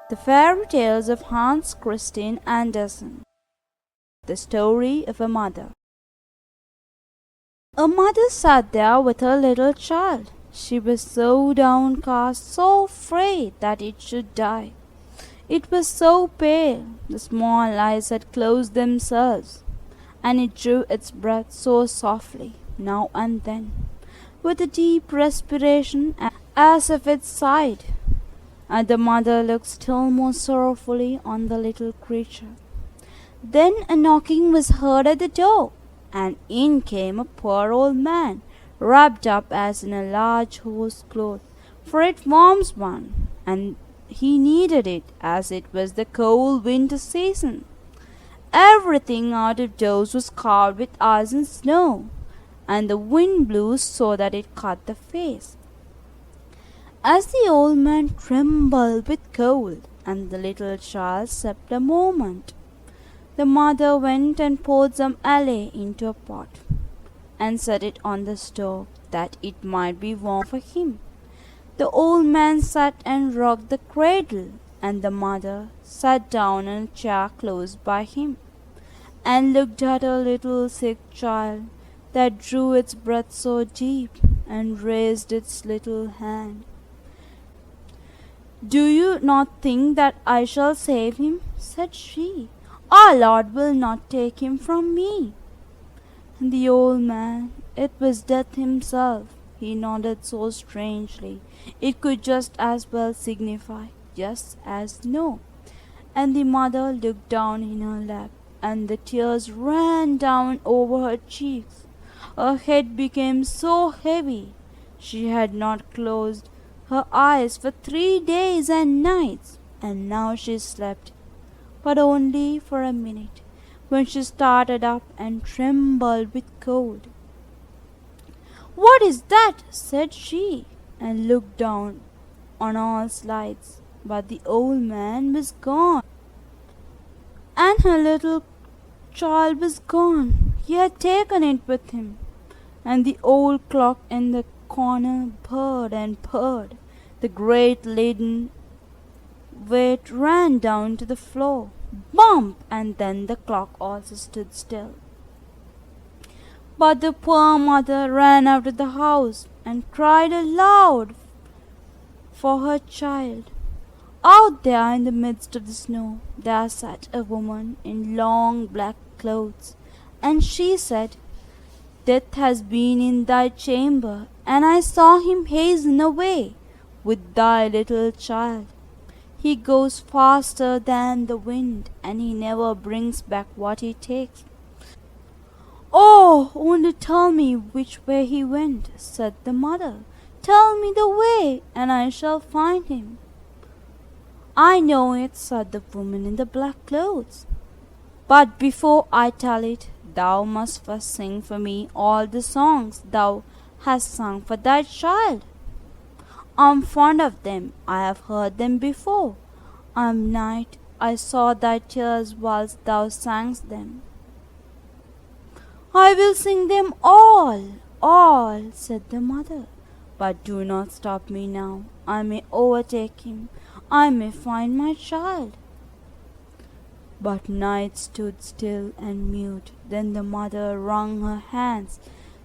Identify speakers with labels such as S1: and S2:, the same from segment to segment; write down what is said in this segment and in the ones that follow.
S1: The Fairy Tales of Hans Christian Andersen. The Story of a Mother. A mother sat there with her little child. She was so downcast, so afraid that it should die. It was so pale, the small eyes had closed themselves, and it drew its breath so softly, now and then, with a deep respiration as if it sighed. And the mother looked still more sorrowfully on the little creature. Then a knocking was heard at the door, and in came a poor old man, wrapped up as in a large horse cloth, for it warms one, and he needed it, as it was the cold winter season. Everything out of doors was covered with ice and snow, and the wind blew so that it cut the face. As the old man trembled with cold, and the little child slept a moment, the mother went and poured some ale into a pot, and set it on the stove, that it might be warm for him. The old man sat and rocked the cradle, and the mother sat down in a chair close by him, and looked at her little sick child, that drew its breath so deep, and raised its little hand. "Do you not think that I shall save him?" said she. "Our Lord will not take him from me." And the old man, it was Death himself, he nodded so strangely, it could just as well signify yes as no. And the mother looked down in her lap, and the tears ran down over her cheeks. Her head became so heavy, she had not closed her eyes for 3 days and nights, and now she slept, but only for a minute, when she started up and trembled with cold. "What is that?" said she, and looked down on all sides, but the old man was gone, and her little child was gone. He had taken it with him, and the old clock in the corner purred and purred. The great leaden weight ran down to the floor. Bump! And then the clock also stood still. But the poor mother ran out of the house and cried aloud for her child. Out there in the midst of the snow there sat a woman in long black clothes, and she said, "Death has been in thy chamber, and I saw him hasten away with thy little child. He goes faster than the wind, and he never brings back what he takes." "Oh, only tell me which way he went," said the mother. "Tell me the way, and I shall find him." "I know it," said the woman in the black clothes. "But before I tell it, thou must first sing for me all the songs thou hast sung for thy child. I am fond of them, I have heard them before. Night I saw thy tears whilst thou sangst them." "I will sing them all," said the mother. "But do not stop me now. I may overtake him. I may find my child." But night stood still and mute. Then the mother wrung her hands,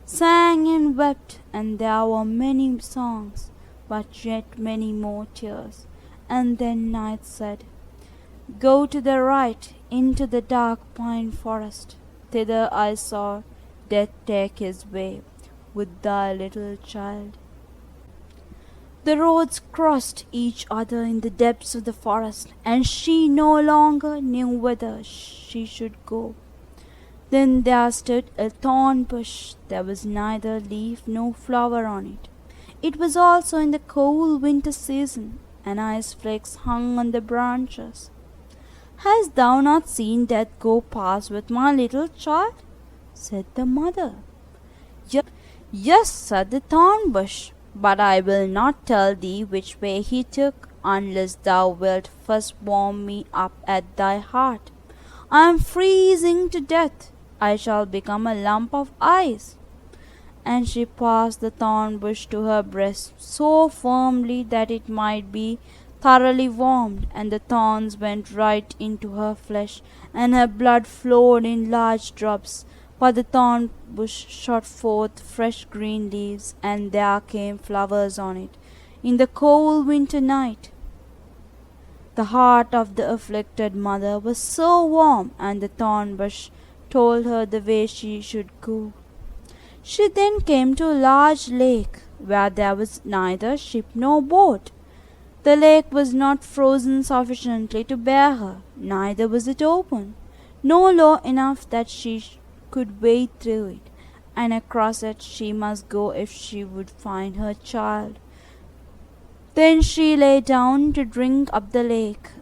S1: sang and wept, and there were many songs, but yet many more tears. And then night said, "Go to the right, into the dark pine forest. Thither I saw Death take his way, with thy little child." The roads crossed each other in the depths of the forest, and she no longer knew whither she should go. Then there stood a thorn bush. There was neither leaf nor flower on it. It was also in the cold winter season, and ice flakes hung on the branches. "Hast thou not seen Death go past with my little child?" said the mother. Yes," said the thorn bush, "but I will not tell thee which way he took, unless thou wilt first warm me up at thy heart. I am freezing to death. I shall become a lump of ice." and she passed the thorn bush to her breast so firmly that it might be thoroughly warmed, and the thorns went right into her flesh, and her blood flowed in large drops. But the thorn bush shot forth fresh green leaves, and there came flowers on it. In the cold winter night, the heart of the afflicted mother was so warm, and the thorn bush told her the way she should go. She then came to a large lake, where there was neither ship nor boat. The lake was not frozen sufficiently to bear her, neither was it open, nor low enough that she could wade through it, and across it she must go if she would find her child. Then she lay down to drink up the lake,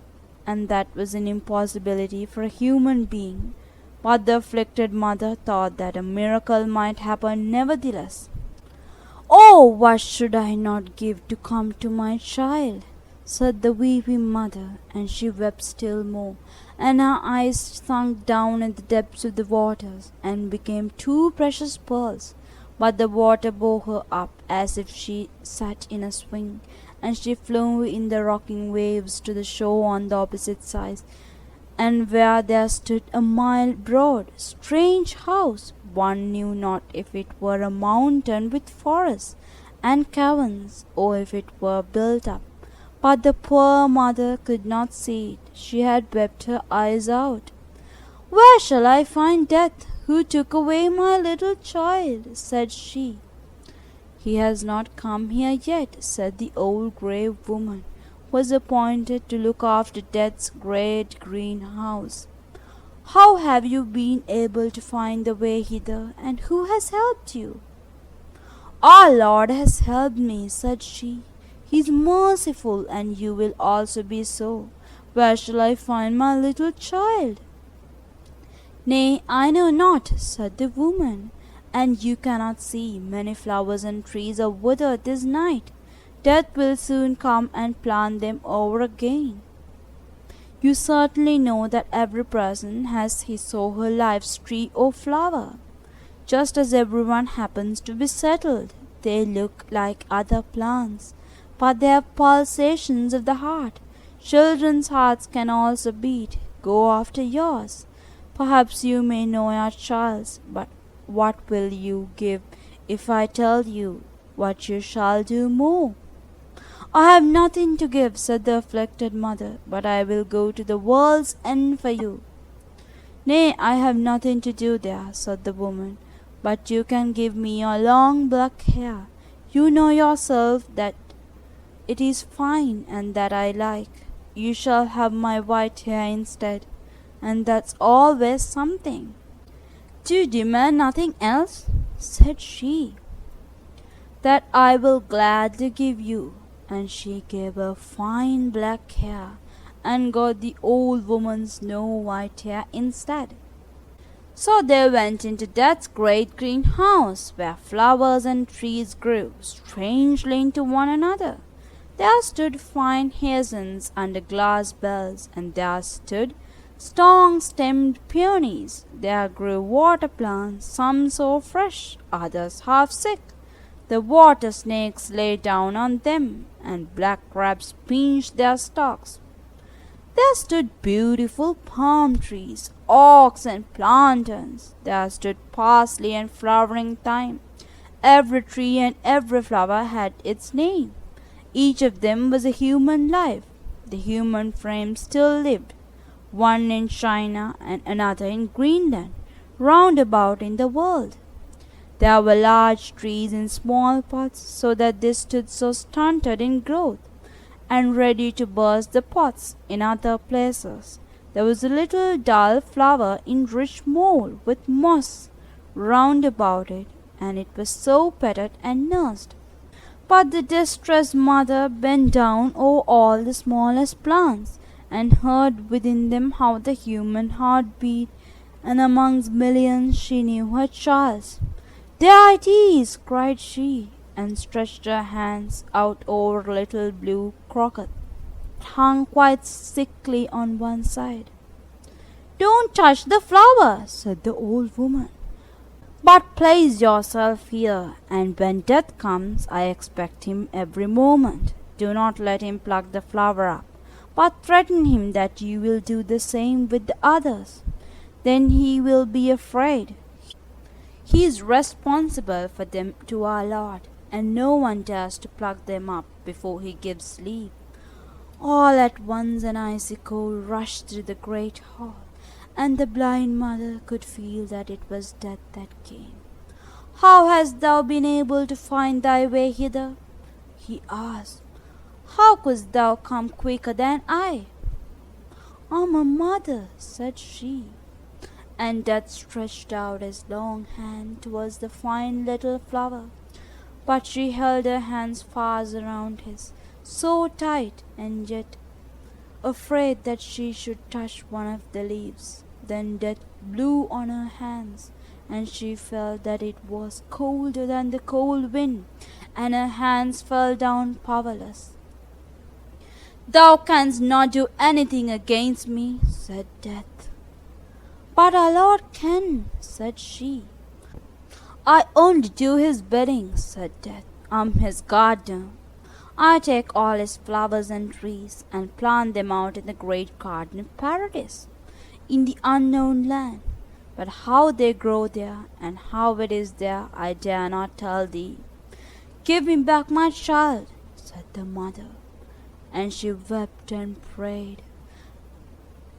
S1: and that was an impossibility for a human being. But the afflicted mother thought that a miracle might happen nevertheless. "Oh, what should I not give to come to my child?" said the weeping mother, and she wept still more, and her eyes sunk down in the depths of the waters, and became two precious pearls. But the water bore her up as if she sat in a swing, and she flew in the rocking waves to the shore on the opposite side, and where there stood a mile broad, strange house. One knew not if it were a mountain with forests and caverns, or if it were built up. But the poor mother could not see it. She had wept her eyes out. "Where shall I find Death, who took away my little child?" said she. "He has not come here yet," said the old grave woman, who was appointed to look after Death's great green house. "How have you been able to find the way hither, and who has helped you?" "Our Lord has helped me," said she. "He is merciful, and you will also be so. Where shall I find my little child?" "Nay, I know not," said the woman, "and you cannot see. Many flowers and trees are withered this night. Death will soon come and plant them over again. You certainly know that every person has his or her life's tree or flower. Just as everyone happens to be settled, they look like other plants, but they have pulsations of the heart. Children's hearts can also beat. Go after yours. Perhaps you may know your child's, but what will you give if I tell you what you shall do more?" "I have nothing to give," said the afflicted mother, "but I will go to the world's end for you." "Nay, I have nothing to do there," said the woman, "but you can give me your long black hair. You know yourself that it is fine and that I like. You shall have my white hair instead, and that's always something." "Do you demand nothing else?" said she. "That I will gladly give you." And she gave her fine black hair, and got the old woman's snow white hair instead. So they went into Death's great green house, where flowers and trees grew strangely into one another. There stood fine hyacinths under glass bells, and there stood strong-stemmed peonies. There grew water plants, some so fresh, others half sick. The water snakes lay down on them, and black crabs pinched their stalks. There stood beautiful palm trees, oaks and plantains. There stood parsley and flowering thyme. Every tree and every flower had its name. Each of them was a human life. The human frame still lived, one in China and another in Greenland, round about in the world. There were large trees in small pots, so that they stood so stunted in growth, and ready to burst the pots in other places. There was a little dull flower in rich mould with moss round about it, and it was so petted and nursed. But the distressed mother bent down over all the smallest plants, and heard within them how the human heart beat, and amongst millions she knew her child's. "There it is!" cried she, and stretched her hands out over a little blue croquet that hung quite sickly on one side. "Don't touch the flower," said the old woman. But place yourself here, and when death comes, I expect him every moment. Do not let him pluck the flower up, but threaten him that you will do the same with the others. Then he will be afraid. He is responsible for them to our Lord, and no one dares to pluck them up before he gives leave. All at once an icy cold rushed through the great hall, and the blind mother could feel that it was death that came. How hast thou been able to find thy way hither? He asked. How couldst thou come quicker than I? I am a mother, said she, and Death stretched out his long hand towards the fine little flower, but she held her hands fast around his, so tight, and yet afraid that she should touch one of the leaves. Then Death blew on her hands, and she felt that it was colder than the cold wind, and her hands fell down powerless. Thou canst not do anything against me, said Death. But our Lord can, said she. I only do his bidding, said Death. I am his gardener. I take all his flowers and trees and plant them out in the great garden of paradise, in the unknown land. But how they grow there, and how it is there, I dare not tell thee. Give me back my child, said the mother, and she wept and prayed.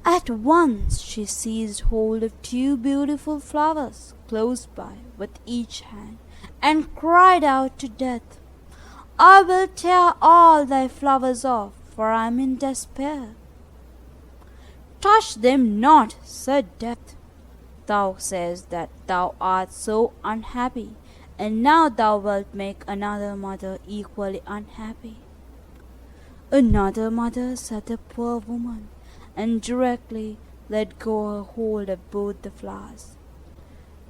S1: At once she seized hold of two beautiful flowers close by with each hand, and cried out to Death, I will tear all thy flowers off, for I am in despair. Touch them not, said Death. Thou sayest that thou art so unhappy, and now thou wilt make another mother equally unhappy. Another mother, said the poor woman, and directly let go her hold of both the flowers.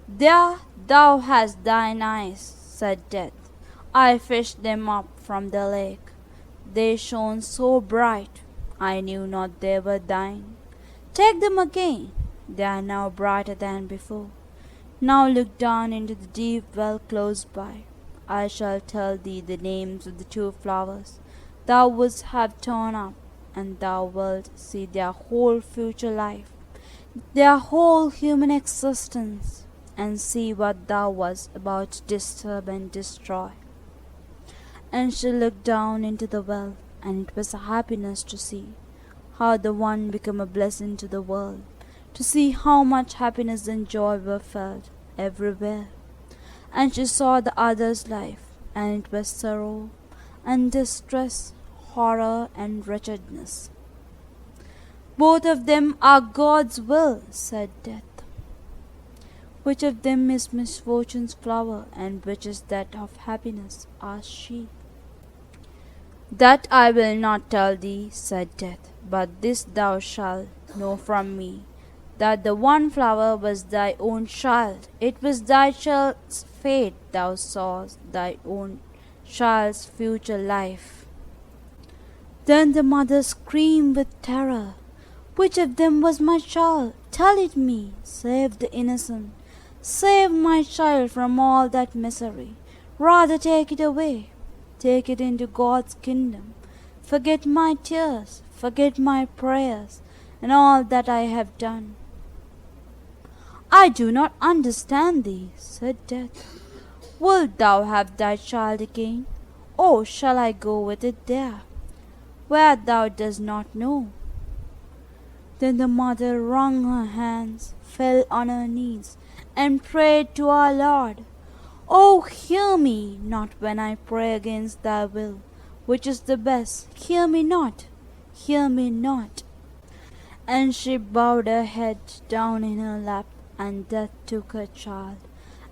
S1: There thou hast thine eyes, said Death. I fished them up from the lake. They shone so bright, I knew not they were thine. Take them again, they are now brighter than before. Now look down into the deep well close by. I shall tell thee the names of the two flowers thou wouldst have torn up, and thou wilt see their whole future life, their whole human existence, and see what thou wast about to disturb and destroy. And she looked down into the well, and it was a happiness to see how the one became a blessing to the world, to see how much happiness and joy were felt everywhere. And she saw the other's life, and it was sorrow and distress, horror and wretchedness. Both of them are God's will, said Death. Which of them is misfortune's flower, and which is that of happiness? Asked she. That I will not tell thee, said Death, but this thou shalt know from me, that the one flower was thy own child. It was thy child's fate thou sawest, thy own child's future life. Then the mother screamed with terror. Which of them was my child? Tell it me. Save the innocent. Save my child from all that misery. Rather take it away. Take it into God's kingdom. Forget my tears. Forget my prayers, and all that I have done. I do not understand thee, said Death. Wilt thou have thy child again, or shall I go with it there, where thou dost not know? Then the mother wrung her hands, fell on her knees, and prayed to our Lord. Oh, hear me not when I pray against thy will, which is the best. Hear me not, hear me not. And she bowed her head down in her lap, and Death took her child,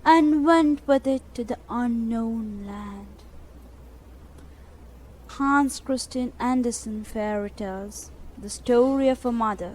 S1: and went with it to the unknown land. Hans Christian Andersen Fairy Tales, The Story of a Mother.